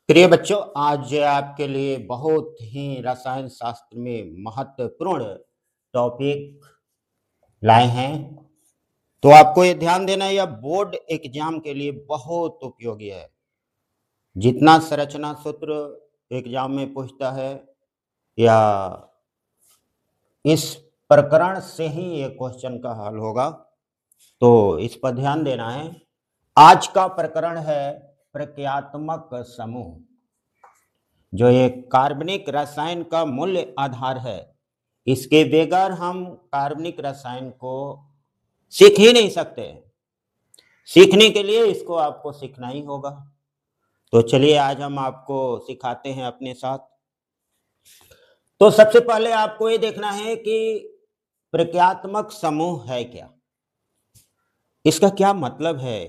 प्रिय बच्चों, आज आपके लिए बहुत ही रसायन शास्त्र में महत्वपूर्ण टॉपिक लाए हैं। तो आपको ये ध्यान देना है, यह बोर्ड एग्जाम के लिए बहुत उपयोगी है। जितना संरचना सूत्र एग्जाम में पूछता है या इस प्रकरण से ही ये क्वेश्चन का हल होगा, तो इस पर ध्यान देना है। आज का प्रकरण है प्रक्रियात्मक समूह, जो एक कार्बनिक रसायन का मूल्य आधार है। इसके बगैर हम कार्बनिक रसायन को सीख ही नहीं सकते। सीखने के लिए इसको आपको सीखना ही होगा। तो चलिए आज हम आपको सिखाते हैं अपने साथ। तो सबसे पहले आपको ये देखना है कि प्रक्रियात्मक समूह है क्या, इसका क्या मतलब है।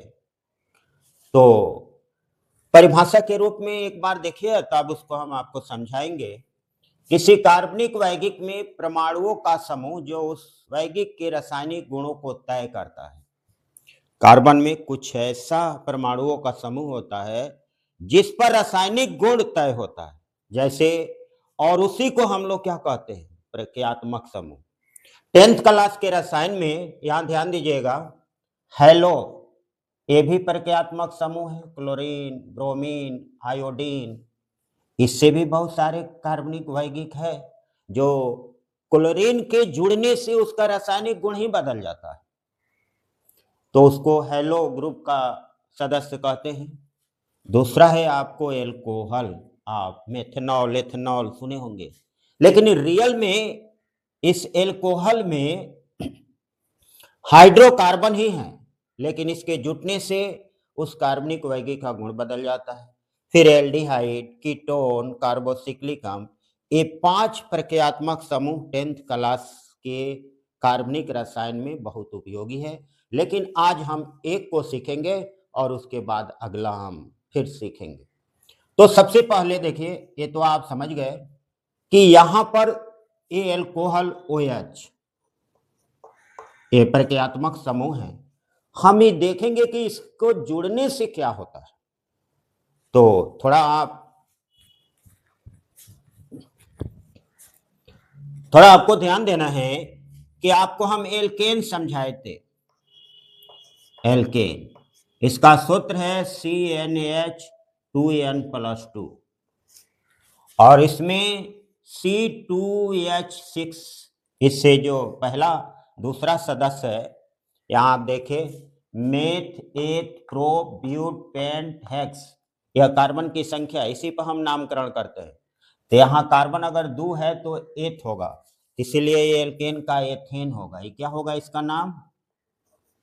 तो परिभाषा के रूप में एक बार देखिए, तब उसको हम आपको समझाएंगे। किसी कार्बनिक यौगिक में परमाणुओं का समूह जो उस यौगिक के रासायनिक गुणों को तय करता है। कार्बन में कुछ ऐसा परमाणुओं का समूह होता है जिस पर रासायनिक गुण तय होता है, जैसे, और उसी को हम लोग क्या कहते हैं, प्रक्रियात्मक समूह। 10th क्लास के रसायन में यहां ध्यान दीजिएगा, हेलो ये भी प्रक्रियात्मक समूह है। क्लोरीन, ब्रोमीन, आयोडीन, इससे भी बहुत सारे कार्बनिक यौगिक है जो क्लोरीन के जुड़ने से उसका रासायनिक गुण ही बदल जाता है, तो उसको हेलो ग्रुप का सदस्य कहते हैं। दूसरा है आपको एल्कोहल। आप मेथनॉल, एथेनॉल सुने होंगे, लेकिन रियल में इस एल्कोहल में हाइड्रोकार्बन ही है, लेकिन इसके जुटने से उस कार्बनिक यौगिक का गुण बदल जाता है। फिर एल्डिहाइड, कीटोन, कार्बोक्सिलिक अम्ल, ये 5 प्रक्रियात्मक समूह 10th क्लास के कार्बनिक रसायन में बहुत उपयोगी है। लेकिन आज हम एक को सीखेंगे और उसके बाद अगला हम फिर सीखेंगे। तो सबसे पहले देखिए, ये तो आप समझ गए कि यहां पर ये एल्कोहल OH ये प्रक्रियात्मक समूह है। हम ये देखेंगे कि इसको जुड़ने से क्या होता है। तो थोड़ा आपको ध्यान देना है कि आपको हम एल्केन समझाए थे। एल्केन, इसका सूत्र है CnH2n+2 और इसमें C2H6, इससे जो पहला दूसरा सदस्य है, यहां आप देखें, meth eth pro but pent hex, यह कार्बन की संख्या, इसी पर हम नामकरण करते हैं। तो यहाँ कार्बन अगर 2 है तो एथ होगा, इसीलिए ये एल्केन का एथेन होगा। ये क्या होगा, इसका नाम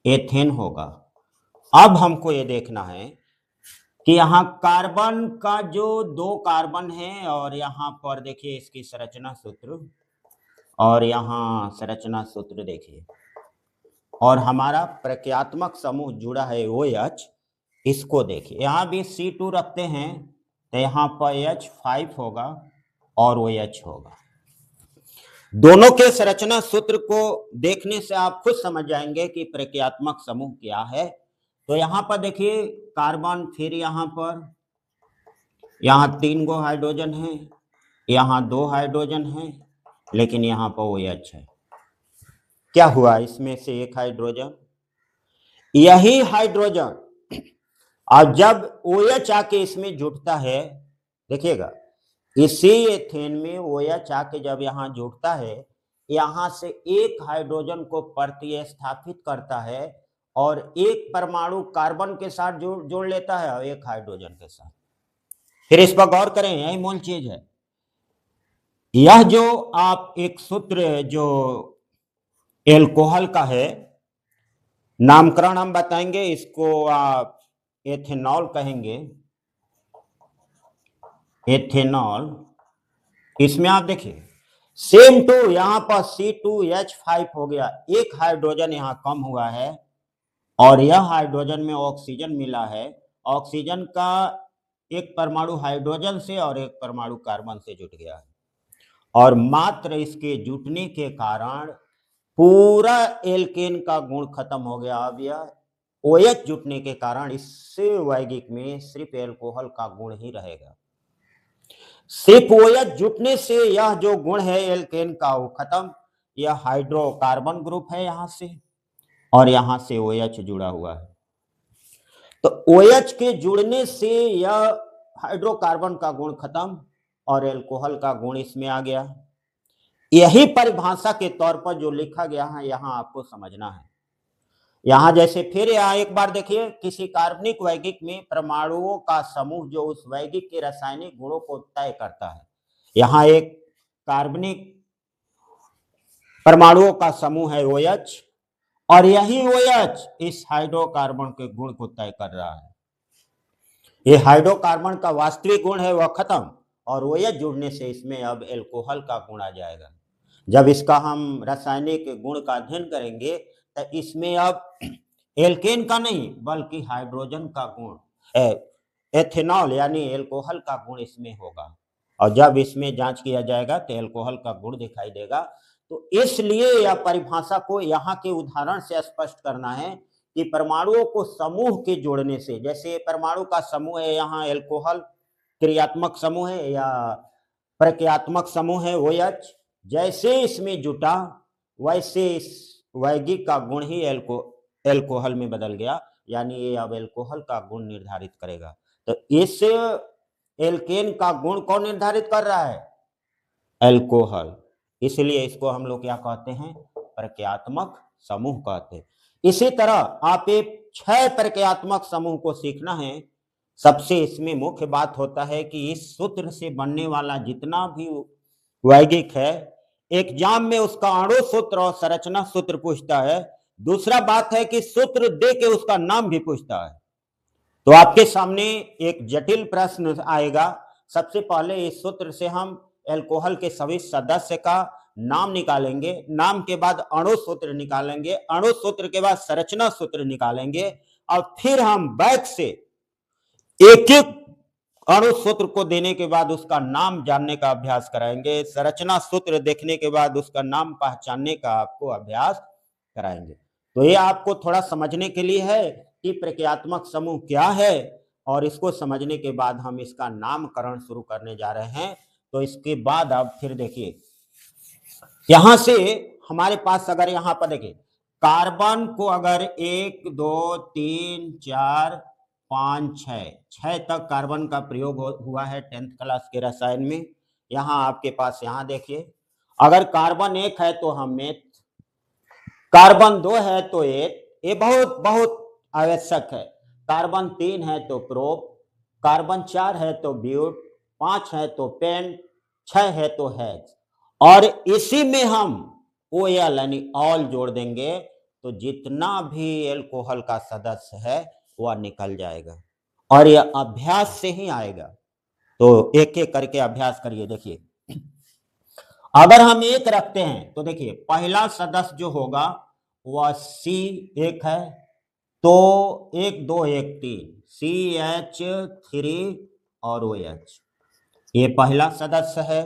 एथेन होगा। अब हमको ये देखना है कि यहाँ कार्बन का जो 2 कार्बन है, और यहाँ पर देखिए इसकी संरचना सूत्र, और यहाँ संरचना सूत्र देखिए, और हमारा प्रक्रियात्मक समूह जुड़ा है OH, इसको देखिए। यहाँ भी C2 रखते हैं तो यहाँ पर H5 होगा और OH होगा। दोनों के संरचना सूत्र को देखने से आप खुद समझ जाएंगे कि प्रक्रियात्मक समूह क्या है। तो यहाँ पर देखिए कार्बन, फिर यहाँ 3 गो हाइड्रोजन है, यहाँ 2 हाइड्रोजन है, लेकिन यहाँ पर OH है। क्या हुआ, इसमें से एक हाइड्रोजन, यही हाइड्रोजन, और जब OH आके इसमें जुटता है, देखिएगा इसी एथेन में OH आके जब यहाँ जुड़ता है, यहाँ से एक हाइड्रोजन को प्रतिस्थापित करता है और एक परमाणु कार्बन के साथ जोड़ लेता है और एक हाइड्रोजन के साथ। फिर इस पर गौर करें, यही मूल चीज है। यह जो आप एक सूत्र जो एल्कोहल का है, नामकरण हम बताएंगे, इसको आप एथेनॉल कहेंगे, एथेनॉल। इसमें आप देखिए सेम टू, यहां पर C2H5 हो गया, एक हाइड्रोजन यहां कम हुआ है, और यह हाइड्रोजन में ऑक्सीजन मिला है। ऑक्सीजन का एक परमाणु हाइड्रोजन से और एक परमाणु कार्बन से जुट गया है, और मात्र इसके जुटने के कारण पूरा एल्केन का गुण खत्म हो गया। अब यह OH जुटने के कारण इस यौगिक में सिर्फ एल्कोहल का गुण ही रहेगा। सिर्फ OH जुटने से यह जो गुण है एल्केन का वो खत्म। यह हाइड्रोकार्बन ग्रुप है यहां से, और यहां से OH जुड़ा हुआ है। तो OH के जुड़ने से यह हाइड्रोकार्बन का गुण खत्म और एल्कोहल का गुण इसमें आ गया। यही परिभाषा के तौर पर जो लिखा गया है यहां आपको समझना है। यहां जैसे फिर यहां एक बार देखिए, किसी कार्बनिक यौगिक में परमाणुओं का समूह जो उस यौगिक के रासायनिक गुणों को तय करता है। यहां एक कार्बनिक परमाणुओं का समूह है OH, और यही OH इस हाइड्रोकार्बन के गुण को तय कर रहा है। ये हाइड्रोकार्बन का वास्तविक गुण है वह खत्म, और OH जुड़ने से इसमें अब एल्कोहल का गुण आ जाएगा। जब इसका हम रासायनिक गुण का अध्ययन करेंगे तो इसमें अब एल्केन का नहीं बल्कि हाइड्रोजन का गुण, एथेनॉल यानी एल्कोहल का गुण इसमें होगा। और जब इसमें जांच किया जाएगा तो एल्कोहल का गुण दिखाई देगा। तो इसलिए यह परिभाषा को यहाँ के उदाहरण से स्पष्ट करना है कि परमाणुओं को समूह के जोड़ने से, जैसे परमाणु का समूह है यहाँ एल्कोहल, क्रियात्मक समूह है या प्रक्रियात्मक समूह है OH, जैसे इसमें जुटा वैसे इस यौगिक का गुण ही एल्कोहल में बदल गया, यानी ये अब एल्कोहल का गुण निर्धारित करेगा। तो इस एल्केन का गुण कौन निर्धारित कर रहा है? एल्कोहल। इसलिए इसको हम लोग क्या कहते हैं? प्रक्रियात्मक समूह कहते हैं। इसी तरह आप एक 6 प्रक्रियात्मक समूह को सीखना है। सबसे इसमें मुख्य बात होता है कि इस सूत्र से बनने वाला जितना भी यौगिक है, एग्जाम में उसका अणु सूत्र और संरचना सूत्र पूछता है। दूसरा बात है कि सूत्र दे के उसका नाम भी पूछता है। तो आपके सामने एक जटिल प्रश्न आएगा। सबसे पहले इस सूत्र से हम एल्कोहल के सभी सदस्य का नाम निकालेंगे, नाम के बाद अणु सूत्र निकालेंगे, अणु सूत्र के बाद संरचना सूत्र निकालेंगे, और फिर हम बैक से एक एक अणु सूत्र को देने के बाद उसका नाम जानने का अभ्यास कराएंगे, संरचना सूत्र देखने के बाद उसका नाम पहचानने का आपको अभ्यास कराएंगे। तो ये आपको थोड़ा समझने के लिए है कि प्रक्रियात्मक समूह क्या है, और इसको समझने के बाद हम इसका नामकरण शुरू करने जा रहे हैं। तो इसके बाद आप फिर देखिए, यहां से हमारे पास अगर यहां पर देखिए कार्बन को अगर 1 2 3 4 5 6 तक कार्बन का प्रयोग हुआ है 10th क्लास के रसायन में। यहां आपके पास यहां देखिए, अगर कार्बन 1 है तो हम मेथ, कार्बन 2 है तो ये बहुत बहुत आवश्यक है। कार्बन 3 है तो प्रोप, कार्बन 4 है तो ब्यूट, 5 है तो पेंट, 6 है तो हैज, और इसी में हम OL यानी ऑल जोड़ देंगे तो जितना भी एल्कोहल का सदस्य है वह निकल जाएगा, और यह अभ्यास से ही आएगा। तो एक एक करके अभ्यास करिए। देखिए, अगर हम 1 रखते हैं तो देखिए पहला सदस्य जो होगा वह C1 है, तो 1 2 1 3 CH3 और OH, ये पहला सदस्य है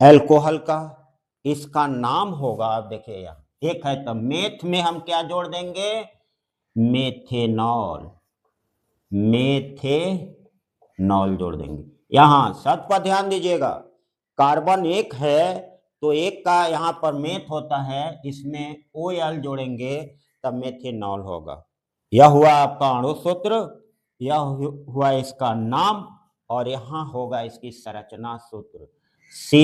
एल्कोहल का। इसका नाम होगा, आप देखिए यहाँ 1 है तो मेथ में हम क्या जोड़ देंगे? मेथेनॉल, मेथेनॉल जोड़ देंगे। यहाँ शब्द पर ध्यान दीजिएगा, कार्बन 1 है तो 1 का यहाँ पर मेथ होता है, इसमें OL जोड़ेंगे तब मेथेनॉल होगा। यह हुआ आपका अणु सूत्र, यह हुआ इसका नाम, और यहाँ होगा इसकी संरचना सूत्र C,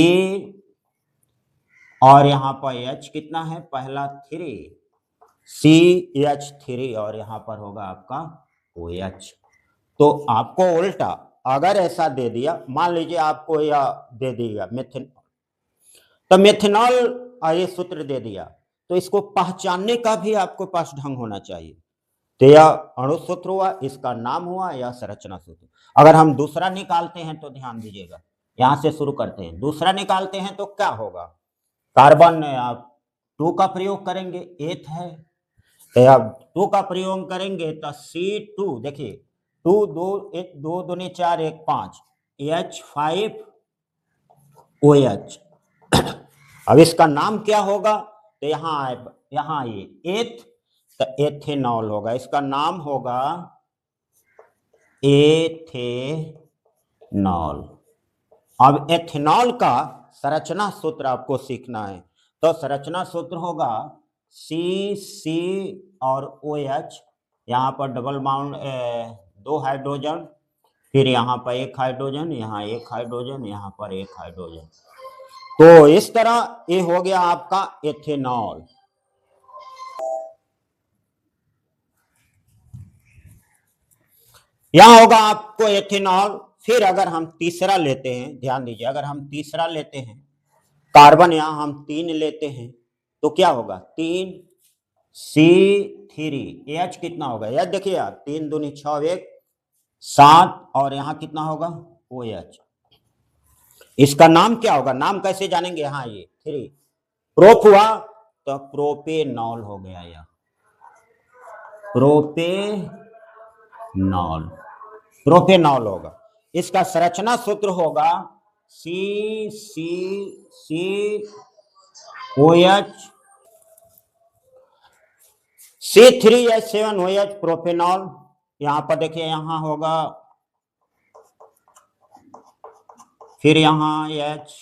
और यहाँ पर H कितना है? पहला 3 CH3, और यहाँ पर होगा आपका OH। तो आपको उल्टा अगर ऐसा दे दिया, मान लीजिए आपको यह दे दिया मेथेनॉल, तो मेथेनॉल ये सूत्र दे दिया, तो इसको पहचानने का भी आपको पास ढंग होना चाहिए। तो यह अणु सूत्र हुआ, इसका नाम हुआ, यह संरचना सूत्र। अगर हम दूसरा निकालते हैं तो ध्यान दीजिएगा, यहां से शुरू करते हैं। दूसरा निकालते हैं तो क्या होगा? कार्बन आप 2 का प्रयोग करेंगे, 8 है तो अब 2 का प्रयोग करेंगे तो C2, देखिए 2 2 1 2 दूनी 4 1 5 H5 OH। अब इसका नाम क्या होगा? तो यहाँ ये एथ, तो एथेनॉल होगा, इसका नाम होगा एथेनॉल। अब एथेनॉल का संरचना सूत्र आपको सीखना है। तो संरचना सूत्र होगा सी और OH, यहाँ पर डबल बाउंड 2 हाइड्रोजन, फिर यहाँ पर 1 हाइड्रोजन, यहाँ 1 हाइड्रोजन, यहाँ पर 1 हाइड्रोजन। तो इस तरह ये हो गया आपका एथेनॉल। यहां होगा आपको एथेनॉल। फिर अगर हम तीसरा लेते हैं, ध्यान दीजिए, अगर हम तीसरा लेते हैं, कार्बन यहां हम 3 लेते हैं, तो क्या होगा 3C3। एच कितना होगा, यह देखिए यार, 3 दूनी 6, 1 7, और यहां कितना होगा OH। इसका नाम क्या होगा, नाम कैसे जानेंगे, हाँ ये 3 प्रोप हुआ तो प्रोपेनॉल हो गया, यह प्रोपेनॉल होगा। इसका संरचना सूत्र होगा COH C3H7OH प्रोपेनॉल। यहां पर देखिए, यहां होगा, फिर यहां H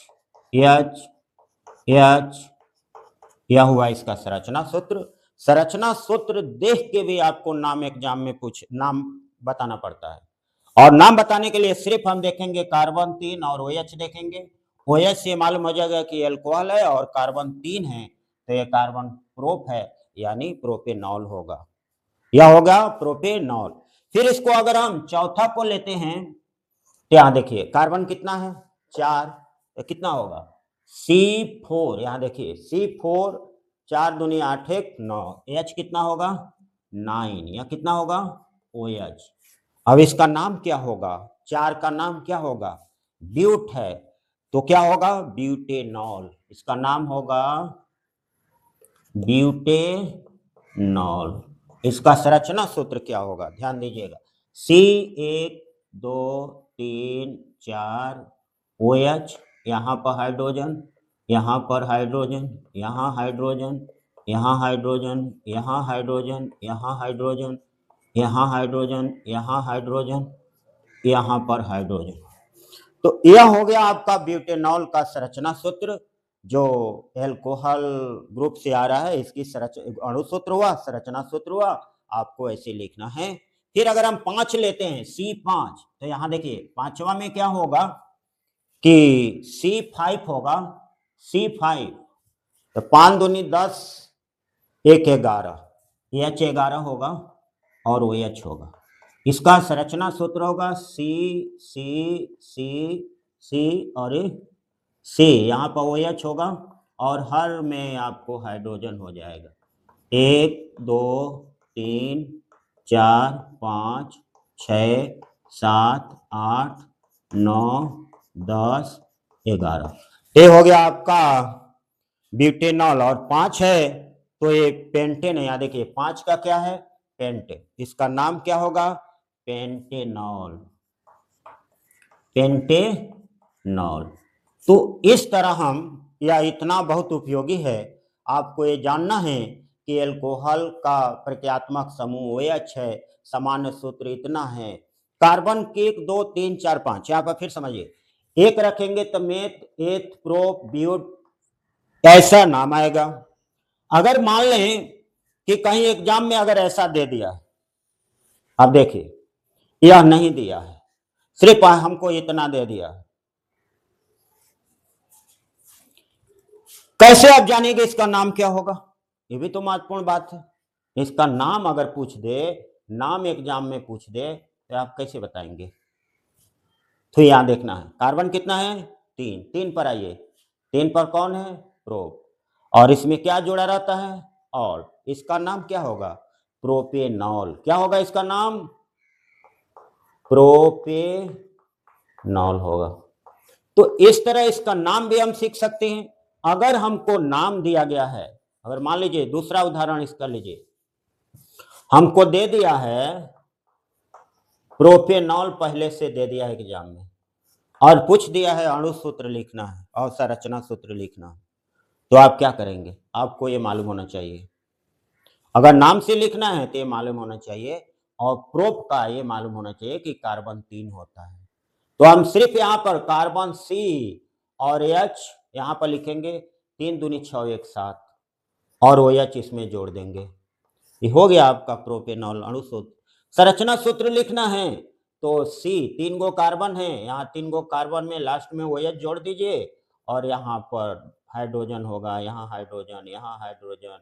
यह हुआ इसका संरचना सूत्र। संरचना सूत्र देख के भी आपको नाम एग्जाम में नाम बताना पड़ता है, और नाम बताने के लिए सिर्फ हम देखेंगे कार्बन 3 और OH देखेंगे। OH से मालूम हो जाएगा कि अल्कोहल है, और कार्बन 3 है तो ये कार्बन प्रोप है, यानी प्रोपेनॉल होगा। यह होगा प्रोपेनॉल। फिर इसको अगर हम चौथा को लेते हैं, तो यहां देखिए कार्बन कितना है 4, तो कितना होगा C4। यहां देखिए C4, 4 दूनी 8, 1 9, H कितना होगा 9, यह कितना होगा OH। अब इसका नाम क्या होगा, 4 का नाम क्या होगा, ब्यूट है, तो क्या होगा ब्यूटेनॉल। इसका नाम होगा ब्यूटेनॉल। इसका संरचना सूत्र क्या होगा, ध्यान दीजिएगा, C1 2 3 4 OH, यहाँ पर हाइड्रोजन, यहाँ पर हाइड्रोजन, यहाँ हाइड्रोजन, यहाँ हाइड्रोजन, यहाँ हाइड्रोजन, यहाँ हाइड्रोजन, यहाँ हाइड्रोजन, यहाँ हाइड्रोजन, यहाँ पर हाइड्रोजन। तो यह हो गया आपका ब्यूटेनॉल का संरचना सूत्र, जो एल्कोहल ग्रुप से आ रहा है। इसकी अणु सूत्र हुआ, संरचना सूत्र हुआ, आपको ऐसे लिखना है। फिर अगर हम 5 लेते हैं C5, तो यहां देखिए पांचवा में क्या होगा कि C5 होगा, C5, तो 5 दूनी 10, 1 11, H11 होगा और OH होगा। इसका संरचना सूत्र होगा C और C, यहाँ पर OH होगा, और हर में आपको हाइड्रोजन हो जाएगा, 1 2 3 4 5 6 7 8 9 10 11। ये हो गया आपका ब्यूटेनॉल। और 5 है तो ये पेंटेन है, यहाँ देखिए 5 का क्या है पेंटेन, इसका नाम क्या होगा पेंटेनॉल। तो इस तरह हम, यह इतना बहुत उपयोगी है, आपको ये जानना है कि एल्कोहल का प्रक्रियात्मक समूह OH है, सामान्य सूत्र इतना है। कार्बन के 1 2 3 4 5, यहाँ पर फिर समझिए, एक रखेंगे तो मेथ एथ प्रोप ब्यूट ऐसा नाम आएगा। अगर मान लें कि कहीं एग्जाम में अगर ऐसा दे दिया, अब देखिए यह नहीं दिया है, सिर्फ हमको इतना दे दिया है, कैसे आप जानेंगे इसका नाम क्या होगा, ये भी तो महत्वपूर्ण बात है। इसका नाम अगर पूछ दे, नाम एग्जाम में पूछ दे, तो आप कैसे बताएंगे। तो यहां देखना है कार्बन कितना है 3, 3 पर आइए, 3 पर कौन है प्रोप, और इसमें क्या जुड़ा रहता है और, इसका नाम क्या होगा प्रोपेनॉल। क्या होगा इसका नाम प्रोपेनॉल होगा। तो इस तरह इसका नाम भी हम सीख सकते हैं। अगर हमको नाम दिया गया है, अगर मान लीजिए दूसरा उदाहरण इसका लीजिए, हमको दे दिया है प्रोपेनॉल, पहले से दे दिया है एग्जाम में, और पूछ दिया है अणु सूत्र लिखना है और संरचना सूत्र लिखना है, तो आप क्या करेंगे, आपको ये मालूम होना चाहिए। अगर नाम से लिखना है तो ये मालूम होना चाहिए, और प्रोप का ये मालूम होना चाहिए कि कार्बन 3 होता है। तो तो हम सिर्फ यहाँ पर कार्बन C और H यहाँ पर लिखेंगे, 3 दूनी 6 एक साथ, और OH इसमें जोड़ देंगे। ये हो गया आपका प्रोपेनॉल अणु सूत्र। संरचना सूत्र लिखना है तो C 3 गो कार्बन है, यहाँ 3 गो कार्बन में लास्ट में OH जोड़ दीजिए, और यहाँ पर हाइड्रोजन होगा, यहाँ हाइड्रोजन, यहाँ हाइड्रोजन,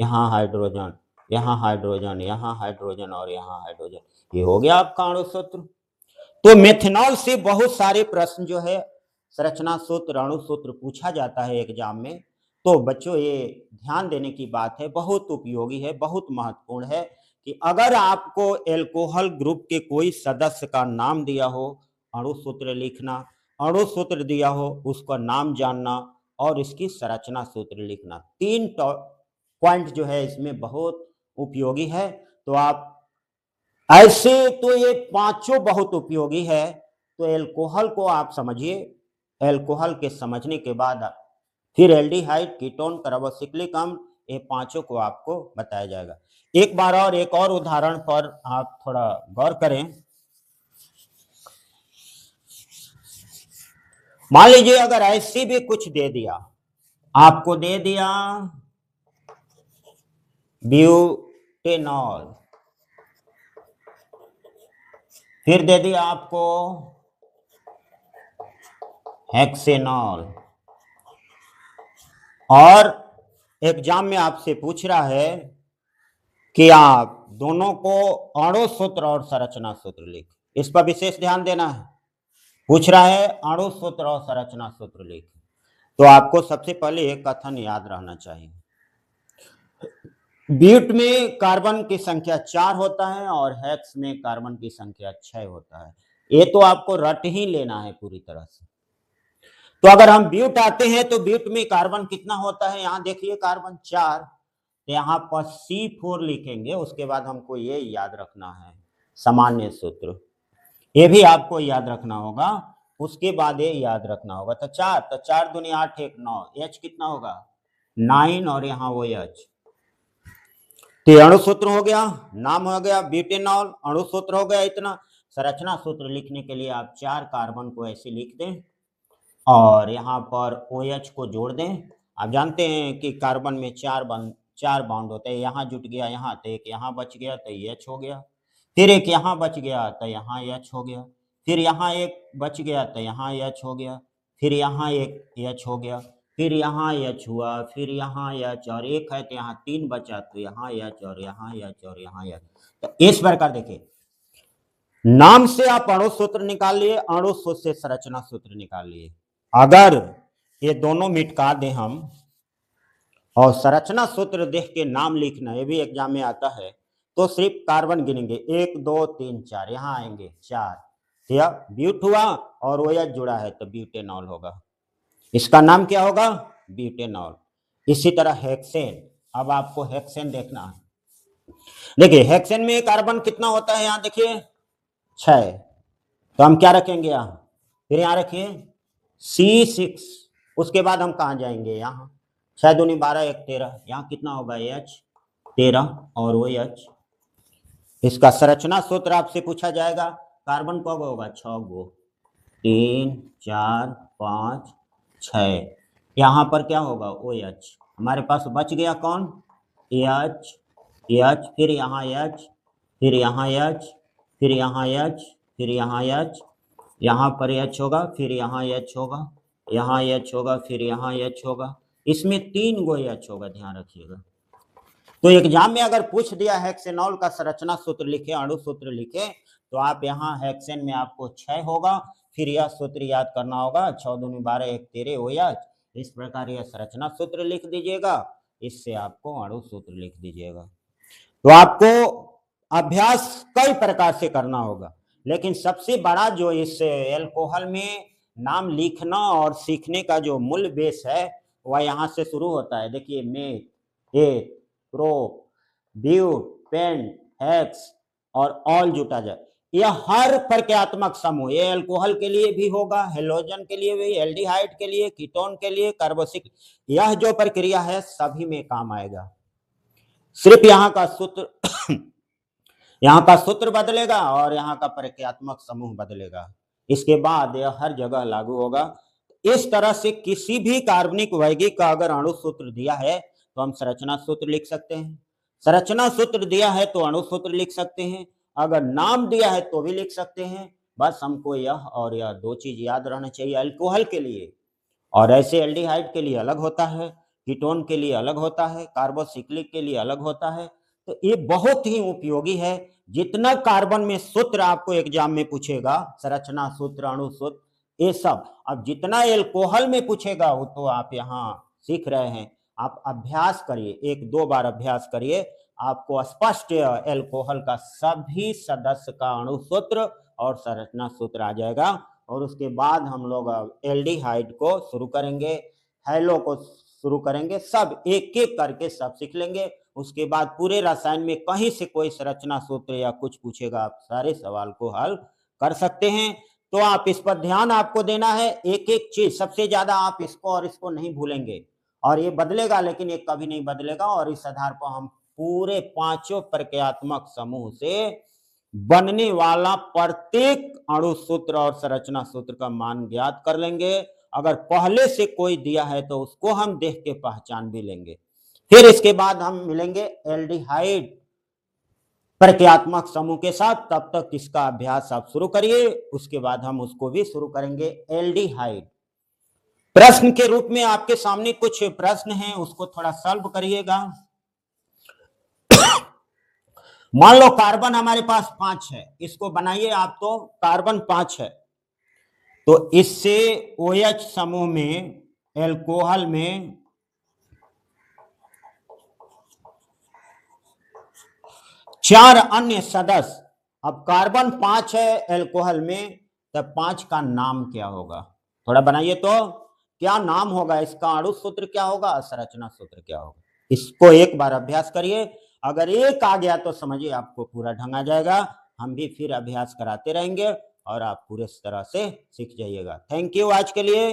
यहाँ हाइड्रोजन, यहाँ हाइड्रोजन, यहाँ हाइड्रोजन और यहाँ हाइड्रोजन। ये हो गया आपका अणु सूत्र। तो मेथनॉल से बहुत सारे प्रश्न जो है संरचना सूत्र, अणु सूत्र पूछा जाता है एग्जाम में। तो बच्चों ये ध्यान देने की बात है, बहुत उपयोगी है, बहुत महत्वपूर्ण है कि अगर आपको एल्कोहल ग्रुप के कोई सदस्य का नाम दिया हो, अणु सूत्र लिखना, अणु सूत्र दिया हो उसका नाम जानना और इसकी संरचना सूत्र लिखना। 3 पॉइंट जो है इसमें बहुत उपयोगी है। तो आप ऐसे तो ये पांचों बहुत उपयोगी है। तो एल्कोहल को आप समझिए, एल्कोहल के समझने के बाद फिर एल्डिहाइड, कीटोन, कार्बोक्सिलिक अम्ल, ये पांचों को आपको बताया जाएगा। एक बार और एक और उदाहरण पर आप थोड़ा गौर करें। मान लीजिए अगर ऐसी भी कुछ दे दिया, आपको दे दिया ब्यूटेनॉल, फिर दे दिया आपको हेक्सेनॉल, और एग्जाम में आपसे पूछ रहा है कि आप दोनों को अणु सूत्र और संरचना सूत्र लिख। इस पर विशेष ध्यान देना है। पूछ रहा है अणु सूत्र और संरचना सूत्र लिख, तो आपको सबसे पहले एक कथन याद रहना चाहिए। ब्यूट में कार्बन की संख्या 4 होता है और हेक्स में कार्बन की संख्या 6 होता है। ये तो आपको रट ही लेना है पूरी तरह से। तो अगर हम ब्यूट आते हैं तो ब्यूट में कार्बन कितना होता है, यहाँ देखिए कार्बन 4, तो यहाँ पर C4 लिखेंगे। उसके बाद हमको ये याद रखना है सामान्य सूत्र, ये भी आपको याद रखना होगा। उसके बाद ये याद रखना होगा। तो 4 दूनी 8 1 9, H कितना होगा 9, और यहाँ वो H। तो अणु सूत्र हो गया, नाम हो गया ब्यूटेनॉल, अणु सूत्र हो गया इतना। संरचना सूत्र लिखने के लिए आप 4 कार्बन को ऐसे लिख दें और यहाँ पर OH को जोड़ दें। आप जानते हैं कि कार्बन में 4 बॉन्ड होते हैं। यहाँ जुट गया, यहाँ तो एक यहाँ बच गया तो H हो गया, फिर एक यहाँ बच गया तो यहाँ H हो गया, फिर यहाँ एक बच गया तो यहाँ H हो गया, फिर यहाँ एक H हो गया, फिर यहाँ H हुआ, फिर यहाँ H, और एक है तो यहाँ 3 बचा तो यहाँ H और यहाँ H और यहाँ H। तो इस प्रकार देखिए, नाम से आप अणु सूत्र निकाल लिए, अणु सूत्र से संरचना सूत्र निकाल लिए। अगर ये दोनों मिटका दें हम और संरचना सूत्र देख के नाम लिखना, ये भी एग्जाम में आता है, तो सिर्फ कार्बन गिनेंगे 1 2 3 4, यहाँ आएंगे 4, या ब्यूट हुआ और OH जुड़ा है तो ब्यूटेनॉल होगा। इसका नाम क्या होगा ब्यूटेनॉल। इसी तरह हेक्सेन, अब आपको हेक्सेन देखना है। देखिए हेक्सेन में कार्बन कितना होता है, यहाँ देखिए 6, तो हम क्या रखेंगे यहाँ, फिर यहाँ रखिए C6। उसके बाद हम कहाँ जाएंगे, यहाँ 6 दूनी 12 1 13, यहाँ कितना होगा H 13 और OH। इसका संरचना सूत्र आपसे पूछा जाएगा, कार्बन कब होगा 6 गो, 3 4 5 6, यहाँ पर क्या होगा OH। हमारे पास बच गया कौन H, फिर यहाँ H, फिर यहाँ H, फिर यहाँ H, फिर यहाँ H, यहाँ पर H होगा, फिर यहाँ H होगा, यहाँ H होगा, फिर यहाँ H होगा। इसमें 3 गो H होगा, ध्यान रखिएगा। तो एग्जाम में अगर पूछ दिया हेक्सेनॉल का संरचना सूत्र लिखे, अणु सूत्र लिखे, तो आप यहाँ हेक्सेन में आपको 6 होगा, फिर यह सूत्र याद करना होगा 6 दूनी 12 1 13 OH। इस प्रकार यह संरचना सूत्र लिख दीजिएगा, इससे आपको अणु सूत्र लिख दीजिएगा। तो आपको अभ्यास कई प्रकार से करना होगा, लेकिन सबसे बड़ा जो इस एल्कोहल में नाम लिखना और सीखने का जो मूल बेस है वह यहाँ से शुरू होता है। देखिए meth, eth, pro, but, pent, hex और ऑल जुटा जाए, यह हर प्रक्रियात्मक समूह, ये अल्कोहल के लिए भी होगा, हेलोजन के लिए भी, एल्डिहाइड के लिए, कीटोन के लिए, कार्बोक्सिलिक, यह जो प्रक्रिया है सभी में काम आएगा। सिर्फ यहाँ का सूत्र यहाँ का सूत्र बदलेगा और यहाँ का प्रक्रियात्मक समूह बदलेगा। इसके बाद यह हर जगह लागू होगा। इस तरह से किसी भी कार्बनिक यौगिक का अगर अणु सूत्र दिया है तो हम संरचना सूत्र लिख सकते हैं, संरचना सूत्र दिया है तो अणु सूत्र लिख सकते हैं, अगर नाम दिया है तो भी लिख सकते हैं। बस हमको यह और यह दो चीज याद रहना चाहिए अल्कोहल के लिए, और ऐसे एल्डिहाइड के लिए अलग होता है, कीटोन के लिए अलग होता है, कार्बोसिक्लिक के लिए अलग होता है। तो ये बहुत ही उपयोगी है। जितना कार्बन में सूत्र आपको एग्जाम में पूछेगा, संरचना सूत्र, अणु सूत्र, ये सब, अब जितना एल्कोहल में पूछेगा वो तो आप यहाँ सीख रहे हैं। आप अभ्यास करिए, 1-2 बार अभ्यास करिए, आपको स्पष्ट एल्कोहल का सभी सदस्य का अणु सूत्र और संरचना सूत्र आ जाएगा। और उसके बाद हम लोग एल्डिहाइड को शुरू करेंगे, हैलो को शुरू करेंगे, सब एक एक करके सब सीख लेंगे। उसके बाद पूरे रसायन में कहीं से कोई संरचना सूत्र या कुछ पूछेगा, आप सारे सवाल को हल कर सकते हैं। तो आप इस पर ध्यान आपको देना है, एक एक चीज, सबसे ज्यादा आप इसको और इसको नहीं भूलेंगे, और ये बदलेगा लेकिन ये कभी नहीं बदलेगा। और इस आधार पर हम पूरे 5 प्रक्रियात्मक समूह से बनने वाला प्रत्येक अणु सूत्र और संरचना सूत्र का मान ज्ञात कर लेंगे। अगर पहले से कोई दिया है तो उसको हम देख के पहचान भी लेंगे। फिर इसके बाद हम मिलेंगे एल्डिहाइड प्रक्रियात्मक समूह के साथ, तब तक इसका अभ्यास आप शुरू करिए, उसके बाद हम उसको भी शुरू करेंगे एल्डिहाइड। प्रश्न के रूप में आपके सामने कुछ प्रश्न हैं, उसको थोड़ा सॉल्व करिएगा। मान लो कार्बन हमारे पास 5 है, इसको बनाइए आप, तो कार्बन 5 है, तो इससे OH समूह में, एल्कोहल में 4 अन्य सदस्य, अब कार्बन 5 है एल्कोहल में, तब 5 का नाम क्या होगा? थोड़ा बनाइए तो क्या नाम होगा इसका, अणु सूत्र क्या होगा, संरचना सूत्र क्या होगा? इसको एक बार अभ्यास करिए, अगर एक आ गया तो समझिए आपको पूरा ढंग आ जाएगा। हम भी फिर अभ्यास कराते रहेंगे और आप पूरे तरह से सीख जाइएगा। थैंक यू आज के लिए।